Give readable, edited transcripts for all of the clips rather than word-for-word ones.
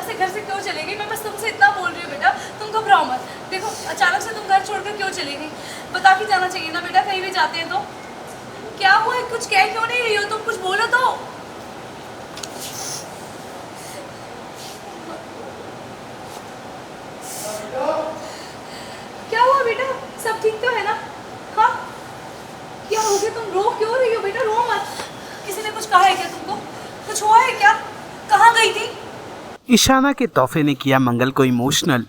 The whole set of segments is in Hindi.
से घर से क्यों चली गई? मैं बस तुमसे इतना बोल रही हूँ बेटा, तुम घबराओ मत। देखो अचानक से तुम घर छोड़कर क्यों चली गई? बता के जाना चाहिए ना बेटा, कहीं भी जाते हैं तो। क्या हुआ है? कुछ कह क्यों नहीं रही हो तुम? कुछ बोलो तो। क्या हुआ बेटा? सब ठीक तो है ना? हाँ, क्या हो गया? तुम रो क्यों रही हो बेटा? रो मत। किसी ने कुछ कहा है क्या तुमको? कुछ हुआ है क्या? कहाँ गई थी? ईशाना के तोहफे ने किया मंगल को इमोशनल।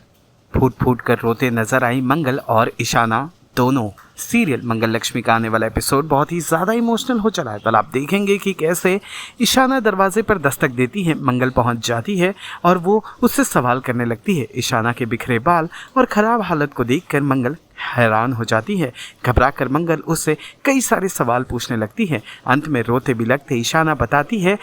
फूट फूट कर रोते नजर आई मंगल और ईशाना दोनों। सीरियल मंगल लक्ष्मी का आने वाला एपिसोड बहुत ही ज़्यादा इमोशनल हो चला है। कल आप देखेंगे कि कैसे ईशाना दरवाजे पर दस्तक देती है, मंगल पहुंच जाती है और वो उससे सवाल करने लगती है। ईशाना के बिखरे बाल और ख़राब हालत को देखकर मंगल हैरान हो जाती है। घबरा कर मंगल उससे कई सारे सवाल पूछने लगती है। अंत में रोते बिलखते ईशाना बताती है,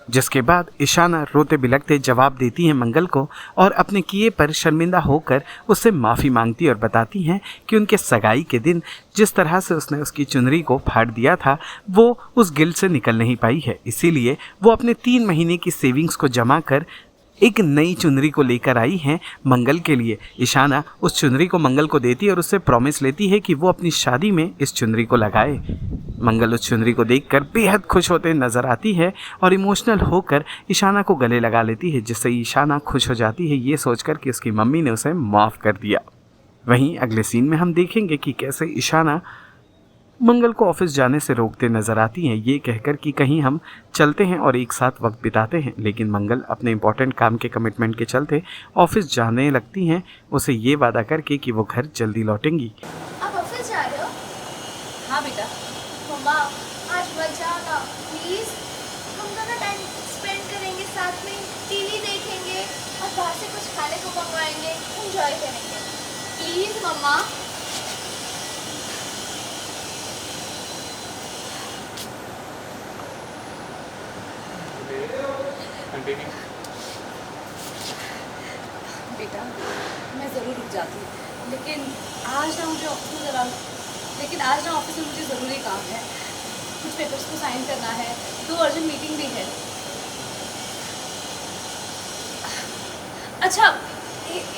जिसके बाद ईशाना रोते बिलखते जवाब देती है मंगल को और अपने किए पर शर्मिंदा होकर उससे माफ़ी मांगती और बताती हैं कि उनके सगाई के दिन जिस तरह से उसने उसकी चुनरी को फाड़ दिया था वो उस गिल्ट से निकल नहीं पाई है। इसीलिए वो अपने 3 महीने की सेविंग्स को जमा कर एक नई चुनरी को लेकर आई हैं मंगल के लिए। ईशाना उस चुनरी को मंगल को देती है और उससे प्रॉमिस लेती है कि वो अपनी शादी में इस चुनरी को लगाए। मंगल उस चुनरी को देखकर बेहद खुश होते नजर आती है और इमोशनल होकर ईशाना को गले लगा लेती है, जिससे ईशाना खुश हो जाती है ये सोचकर कि उसकी मम्मी ने उसे माफ़ कर दिया। वहीं अगले सीन में हम देखेंगे कि कैसे ईशाना मंगल को ऑफिस जाने से रोकते नजर आती हैं, ये कहकर कि कहीं हम चलते हैं और एक साथ वक्त बिताते हैं। लेकिन मंगल अपने इंपॉर्टेंट काम के कमिटमेंट के चलते ऑफिस जाने लगती हैं, उसे ये वादा करके कि वो घर जल्दी लौटेंगी। आप ऑफिस जा रहे हो? हाँ बेटा। मम्मा आज मत जाना प्लीज। हम दोनों टाइम स्पेंड करेंगे साथ में, टीवी देखेंगे और बाहर से कुछ खाने को मंगवाएंगे, एंजॉय करेंगे। प्लीज मम्मा। बेटा मैं ज़रूर रुक जाती हूँ, लेकिन आज ना मुझे ऑफिस में मुझे ज़रूरी काम है। कुछ पेपर्स को साइन करना है, 2 अर्जेंट मीटिंग भी है। अच्छा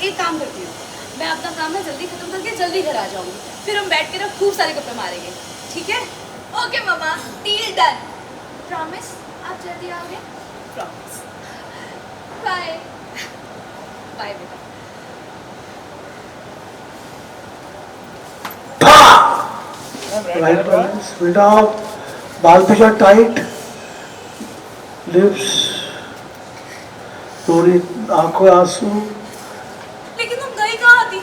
एक काम करती हूँ, मैं अपना काम ना जल्दी ख़त्म करके जल्दी घर आ जाऊँगी, फिर हम बैठ के ना खूब सारे गप्पे मारेंगे, ठीक है? ओके मम्मा, डील डन। प्रॉमिस आप जल्दी आओगे? प्रॉमिस। बाय। बाय बेटा। राइट बैलेंस बेटा, बाल पीछा टाइट, लिप्स थोड़ी, आंखों आंसू। लेकिन तुम गई कहाँ थी?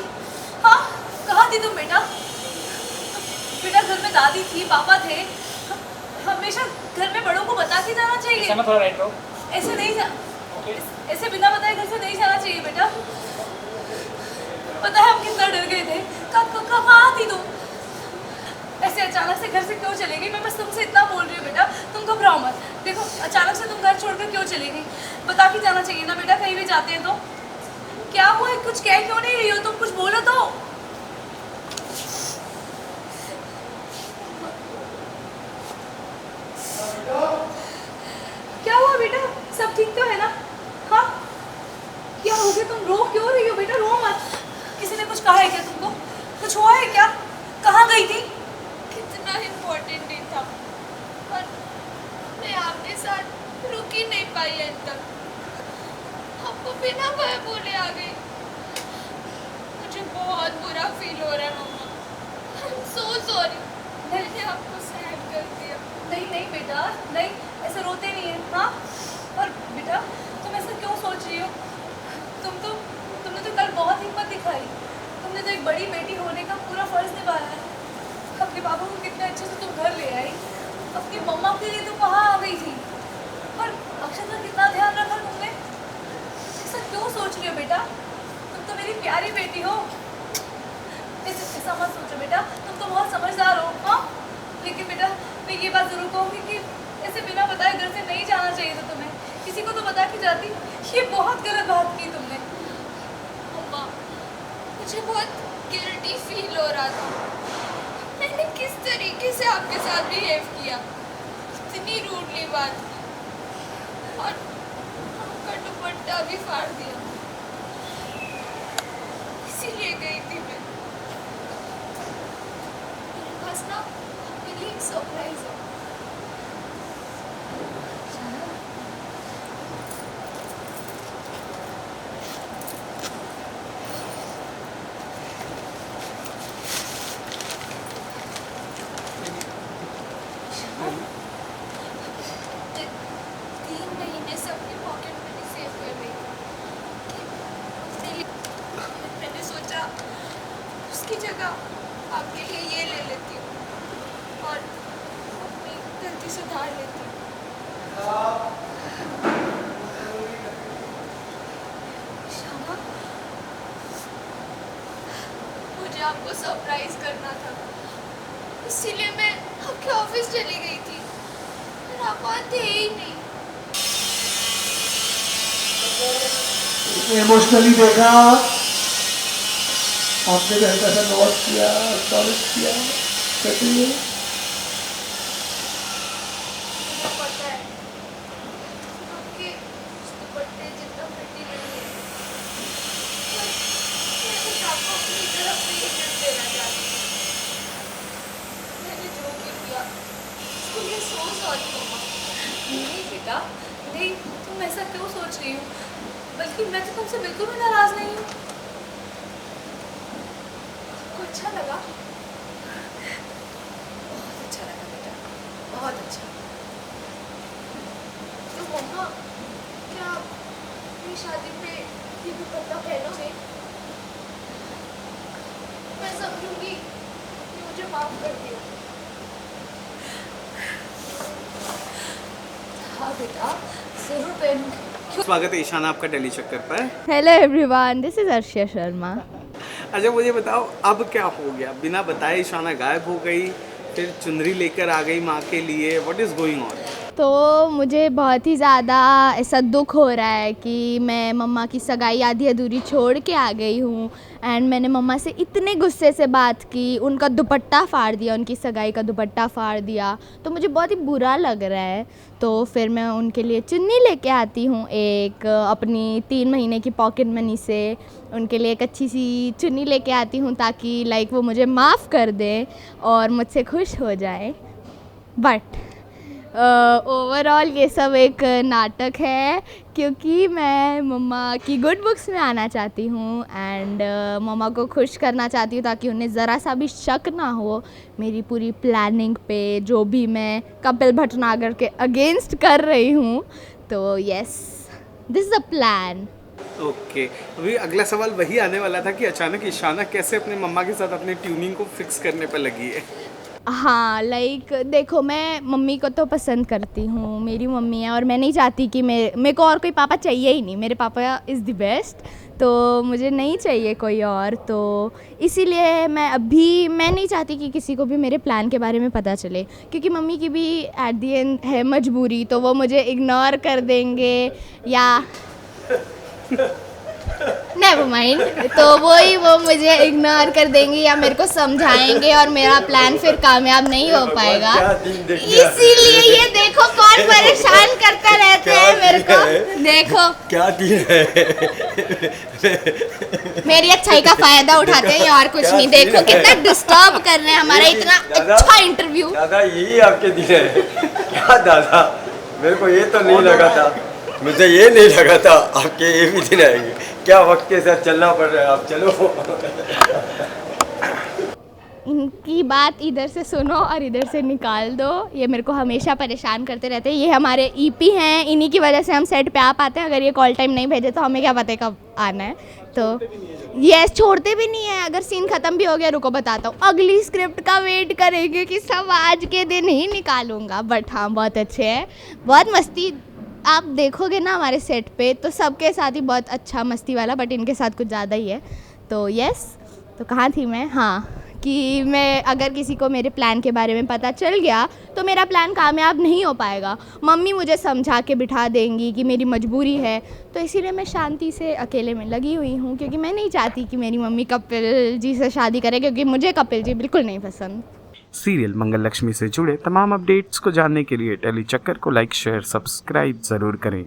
हाँ, कहाँ थी तुम बेटा? बेटा घर में दादी थी, पापा थे। हमेशा घर में बड़ों को बता के जाना चाहिए। थोड़ा राइट रो। ऐसे नहीं जा, ऐसे बिना बताए घर से नहीं जाना चाहिए बेटा। पता है हम कितना डर गए थे। कहाँ थी तुम? ऐसे अचानक से घर से क्यों चली गई? मैं बस तुमसे इतना बोल रही हूँ बेटा, तुम घबराओ मत। देखो अचानक से तुम घर छोड़कर क्यों चली गई? बता के जाना चाहिए ना बेटा, कहीं भी जाते हैं तो। क्या हुआ है? कुछ कह क्यों नहीं रही हो तुम? कुछ बोलो तो। क्या हुआ बेटा? सब ठीक तो है ना? हाँ, क्या हो गया? तुम रो क्यों रही हो बेटा? रो मत। किसी ने कुछ कहा है क्या तुमको? कुछ हुआ है क्या? कहाँ गई थी? कितना इम्पोर्टेंट डे था और मैं आपके साथ रुक ही नहीं पाई अंत तक। आपको बिना भय बोले आ गई। मुझे बहुत बुरा फील हो रहा है मम्मा। आई एम सो सॉरी, मैंने आपको सैड कर दिया। नहीं नहीं बेटा, नहीं, ऐसे रोते नहीं है। हाँ, और बेटा तुम ऐसा क्यों सोच रही हो? तुमने तो कल बहुत हिम्मत दिखाई। तुमने तो एक बड़ी बेटी होने का पूरा फर्ज निभाया है। अपने पापा को कितने अच्छे से तुम घर ले आई, अपनी मम्मा के लिए तुम वहाँ आ गई थी, और अक्षत का कितना ध्यान रखा तुमने। ऐसा क्यों सोच रही हो बेटा? तुम तो मेरी प्यारी बेटी हो। ऐसा मत सोचो बेटा, तुम तो बहुत समझदार हो। हाँ, लेकिन बेटा मैं ये बात ज़रूर कहूँगी कि ऐसे बिना बताए घर से नहीं जाना चाहिए था तुम्हें। किसी को तो बता के जाती। ये बहुत गलत बात की तुमने। मम्मा मुझे बहुत गिल्टी फील हो रहा था। मैंने किस तरीके से आपके साथ बिहेव किया, इतनी रूडली बात की, और आपका दुपट्टा दुपट्टा भी फाड़ दिया, इसीलिए गई थी मैं। मेरे पास ना आपके लिए एक सरप्राइज है। मैंने सोचा उसकी जगह आपके लिए ये ले लेती हूँ और अपनी गलती सुधार लेती हूँ। शामा, मुझे आपको सरप्राइज करना था, इसीलिए मैं आपके ऑफिस चली गई थी, पर आप वहाँ थे ही नहीं। इमोशनली देखा, आपने जो हल्का सा नोट किया, एक्नॉलेज किया, कहती मुझे पता है आपके दुपट्टे जितना pretty नहीं है, पर मैं बस आपको अपनी तरफ से ये गिफ्ट देना चाहती हूँ। मैंने जो भी किया उसके लिए so sorry मम्मा। नहीं बेटा, नहीं, तुम ऐसा क्यों सोच रही हो? बल्कि मैं तो तुमसे बिल्कुल भी नाराज नहीं हूँ। आपको अच्छा लगा? बहुत अच्छा लगा बेटा, बहुत अच्छा। तो मम्मा, क्या आप मेरी शादी पे ये दुपट्टा पहनोगे? मैं समझूंगी कि मुझे माफ कर दिया। हाँ बेटा, जरूर पहनूंगी। स्वागत है ईशाना आपका दिल्ली चक्कर पर। Hello everyone, this is Arshiya Sharma. अच्छा मुझे बताओ अब क्या हो गया, बिना बताए ईशाना गायब हो गई, फिर चुनरी लेकर आ गई माँ के लिए, व्हाट इज गोइंग ऑन? तो मुझे बहुत ही ज़्यादा ऐसा दुख हो रहा है कि मैं मम्मा की सगाई आधी अधूरी छोड़ के आ गई हूँ। एंड मैंने मम्मा से इतने गुस्से से बात की, उनका दुपट्टा फाड़ दिया, उनकी सगाई का दुपट्टा फाड़ दिया, तो मुझे बहुत ही बुरा लग रहा है। तो फिर मैं उनके लिए चुन्नी लेके आती हूँ, एक अपनी 3 महीने की पॉकेट मनी से उनके लिए एक अच्छी सी चुन्नी लेके आती हूँ, ताकि लाइक वो मुझे माफ़ कर दें और मुझसे खुश हो जाए। बट ओवरऑल ये सब एक नाटक है, क्योंकि मैं मम्मा की गुड बुक्स में आना चाहती हूँ एंड मम्मा को खुश करना चाहती हूँ, ताकि उन्हें ज़रा सा भी शक ना हो मेरी पूरी प्लानिंग पे, जो भी मैं कपिल भटनागर के अगेंस्ट कर रही हूँ। तो yes, this is a plan. Okay, अभी अगला सवाल वही आने वाला था कि अचानक ईशाना कैसे अपने मम्मा के साथ अपनी ट्यूनिंग को फिक्स करने पर लगी है। हाँ, लाइक देखो, मैं मम्मी को तो पसंद करती हूँ, मेरी मम्मी है, और मैं नहीं चाहती कि मेरे को और कोई पापा चाहिए ही नहीं, मेरे पापा इज़ द बेस्ट, तो मुझे नहीं चाहिए कोई और। तो इसीलिए मैं नहीं चाहती कि किसी को भी मेरे प्लान के बारे में पता चले, क्योंकि मम्मी की भी एट द एंड है मजबूरी, तो वो मुझे इग्नोर कर देंगे या नेवर माइंड, तो वो मुझे इग्नोर कर देंगे या मेरे को समझाएंगे और मेरा प्लान फिर कामयाब नहीं हो पाएगा। इसीलिए ये देखो कौन परेशान करता रहते हैं मेरे को। देखो क्या दिन है, मेरी अच्छाई का फायदा उठाते हैं और कुछ नहीं। देखो कितना डिस्टर्ब कर रहे हैं हमारा इतना अच्छा इंटरव्यू। दादा यही आपके दिन है क्या दादा? मेरे को ये तो नहीं लगा था, मुझे ये नहीं लगा था आपके ये भी दिन आएंगे। क्या वक्त के साथ चलना पड़ रहा है, आप चलो। इनकी बात इधर से सुनो और इधर से निकाल दो, ये मेरे को हमेशा परेशान करते रहते हैं। ये हमारे ईपी हैं, इन्हीं की वजह से हम सेट पे आ पाते हैं, अगर ये कॉल टाइम नहीं भेजे तो हमें क्या पता कब आना है। तो यस, छोड़ते भी नहीं है। अगर सीन ख़त्म भी हो गया, रुको बताता हूँ, अगली स्क्रिप्ट का वेट करेंगे कि सब आज के दिन ही निकालूंगा। बट हाँ, बहुत अच्छे हैं, बहुत मस्ती। आप देखोगे ना हमारे सेट पे तो सबके साथ ही बहुत अच्छा मस्ती वाला, बट इनके साथ कुछ ज़्यादा ही है। तो यस, तो कहाँ थी मैं? हाँ, कि मैं अगर किसी को मेरे प्लान के बारे में पता चल गया तो मेरा प्लान कामयाब नहीं हो पाएगा। मम्मी मुझे समझा के बिठा देंगी कि मेरी मजबूरी है, तो इसीलिए मैं शांति से अकेले में लगी हुई हूँ, क्योंकि मैं नहीं चाहती कि मेरी मम्मी कपिल जी से शादी करे, क्योंकि मुझे कपिल जी बिल्कुल नहीं पसंद। सीरियल मंगल लक्ष्मी से जुड़े तमाम अपडेट्स को जानने के लिए टेली चक्कर को लाइक, शेयर, सब्सक्राइब ज़रूर करें।